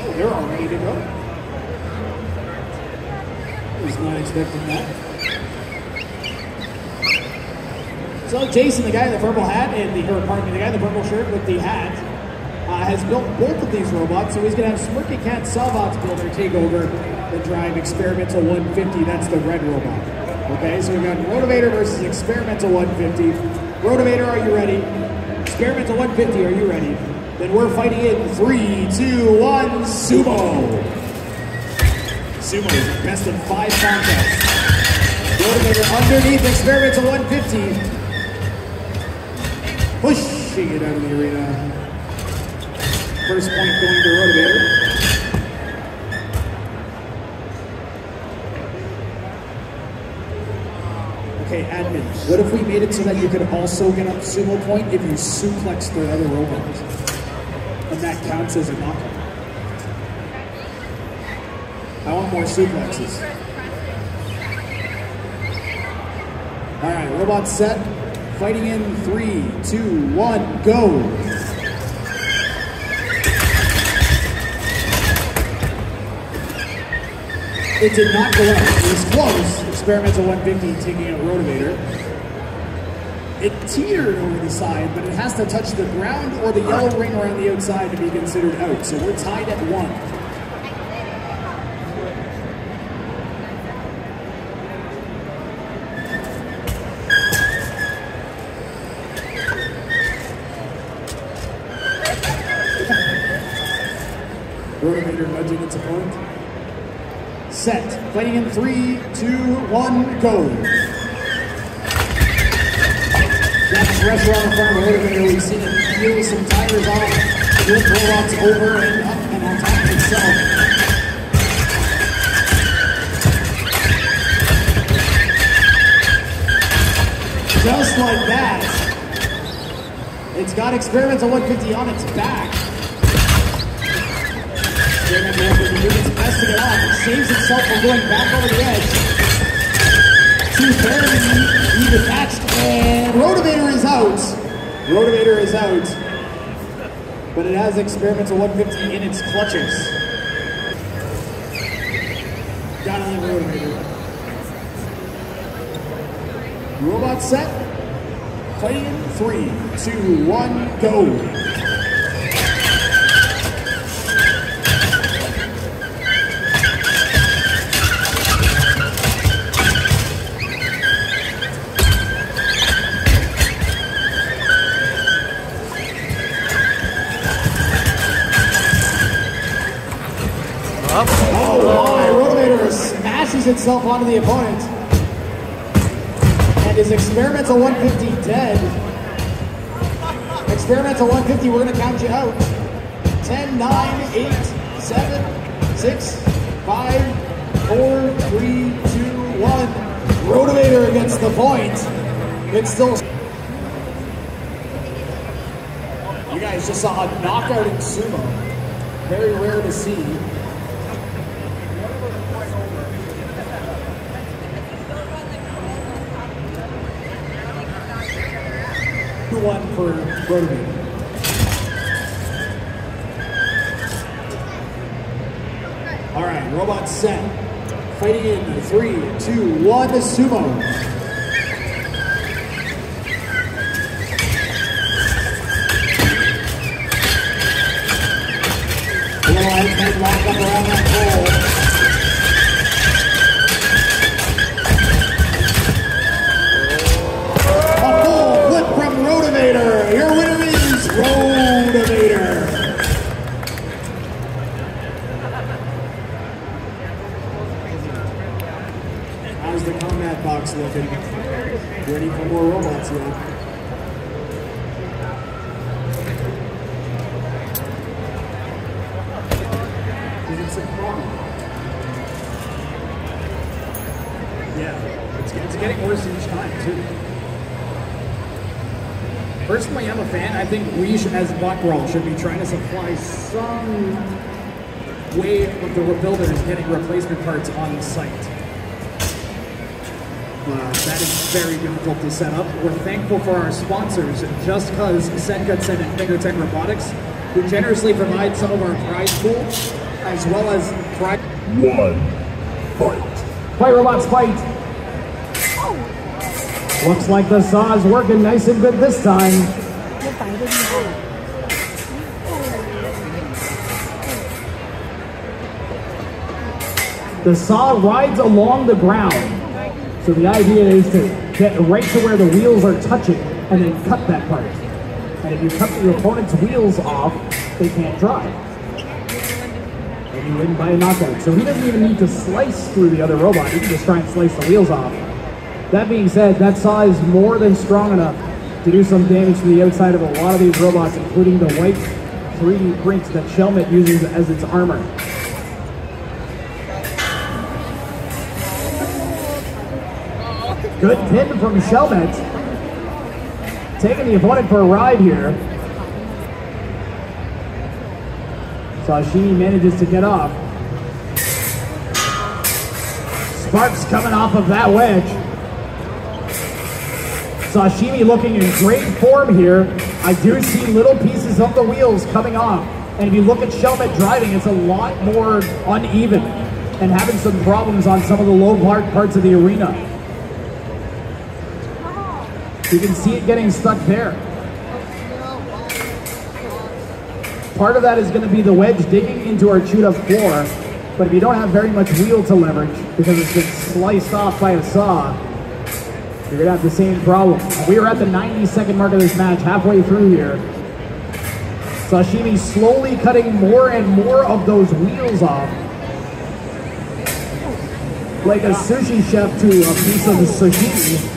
Oh, they're all ready to go. Was not expecting that. So Jason, the guy in the purple hat, and the guy in the purple shirt with the hat, has built both of these robots. So he's going to have Smirky Cat Sawbots builder take over the drive Experimental 150. That's the red robot. Okay, so we've got Rotovator versus Experimental 150. Rotovator, are you ready? Experimental 150, are you ready? Then we're fighting in 3, 2, 1, Sumo. Sumo is the best of 5 contests. Rotovator underneath Experimental 150. Pushing it out of the arena. First point going to Rotovator. Okay, admin, what if we made it so that you could also get a sumo point if you suplex the other robot? And that counts as a knockout. I want more suplexes. Alright, robot set. Fighting in 3, 2, 1, go! It did not go out. It was close. Experimental 150 taking out Rotovator. It teetered over the side, but it has to touch the ground or the yellow ring around the outside to be considered out. So we're tied at 1. Rotovator nudging its opponent. Set. Fighting in 3, 2, 1, go. That pressure on the front of Rotovator, we've seen it peel some tires off, flip robots over and up and on top of itself. Just like that, it's got Experimental 150 on its back. Experimental 150 doing its best to get off. It saves itself from going back over the edge. Two barely even matched, and Rotovator is out. Rotovator is out, but it has Experimental 150 in its clutches. Gotta leave Rotovator. Robot set. Fighting in 3, 2, 1, go. Itself onto the opponent, and is Experimental 150 dead? Experimental 150, we're going to count you out. 10, 9, 8, 7, 6, 5, 4, 3, 2, 1. Rotovator against the point. It's still. You guys just saw a knockout in sumo. Very rare to see. 1 for Rotovator. All right, robot set. Fighting in 3, 2, 1, sumo. Head locked up around that pole. Rotovator, your winner is Rotovator. How's the combat box looking? Ready for more robots yet? Is it some problem? Yeah, it's getting worse each time too. Personally, I'm a fan. I think we should, as Buckworld, should be trying to supply some way of the builders getting replacement parts on the site. That is very difficult to set up. We're thankful for our sponsors, Just Cause, Senkatsen, and Fingertech Robotics, who generously provide some of our prize pool, as well as prize. One, fight. Fight, robots, fight! Looks like the saw is working nice and good this time. The saw rides along the ground. So the idea is to get right to where the wheels are touching and then cut that part. And if you cut your opponent's wheels off, they can't drive. And you win by a knockout. So he doesn't even need to slice through the other robot. He can just try and slice the wheels off. That being said, that saw is more than strong enough to do some damage to the outside of a lot of these robots, including the white 3D prints that Shelmet uses as its armor. Good pin from Shelmet. Taking the opponent for a ride here. Sashimi manages to get off. Sparks coming off of that wedge. Sashimi looking in great form here. I do see little pieces of the wheels coming off. And if you look at Shelmet driving, it's a lot more uneven and having some problems on some of the low parts of the arena. You can see it getting stuck there. Part of that is going to be the wedge digging into our chewed up floor. But if you don't have very much wheel to leverage because it's been sliced off by a saw, you're going to have the same problem. We are at the 90-second mark of this match, halfway through here. Sashimi slowly cutting more and more of those wheels off. Like a sushi chef to a piece of sashimi.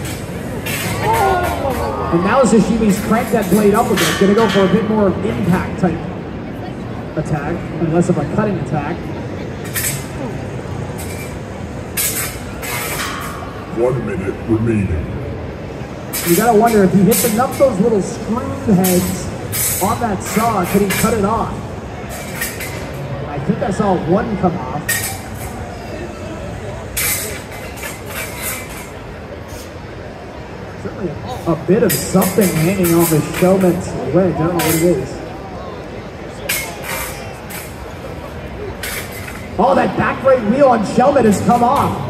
And now Sashimi's cranked that blade up a bit. Gonna go for a bit more of impact type attack and less of a cutting attack. 1 minute remaining. You gotta wonder if he hits enough of those little screw heads on that saw, could he cut it off? I think I saw one come off. Certainly a bit of something hanging off his Shelmet's wedge. I don't know what it is. Oh, that back right wheel on Shelmet has come off.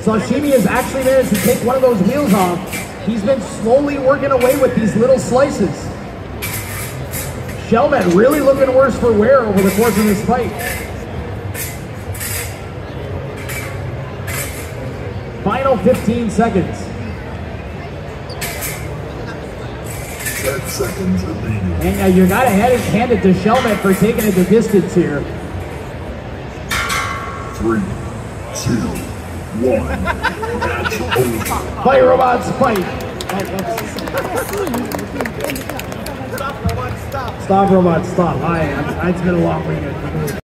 Sashimi has actually managed to take one of those wheels off. He's been slowly working away with these little slices. Shelmet really looking worse for wear over the course of this fight. Final 15 seconds. 10 seconds remaining. And you gotta hand it to Shelmet for taking it the distance here. 3, 2, 1. Match over. Fight, robots, fight! Stop, robots, stop. Stop, robots, stop. It's been a long weekend.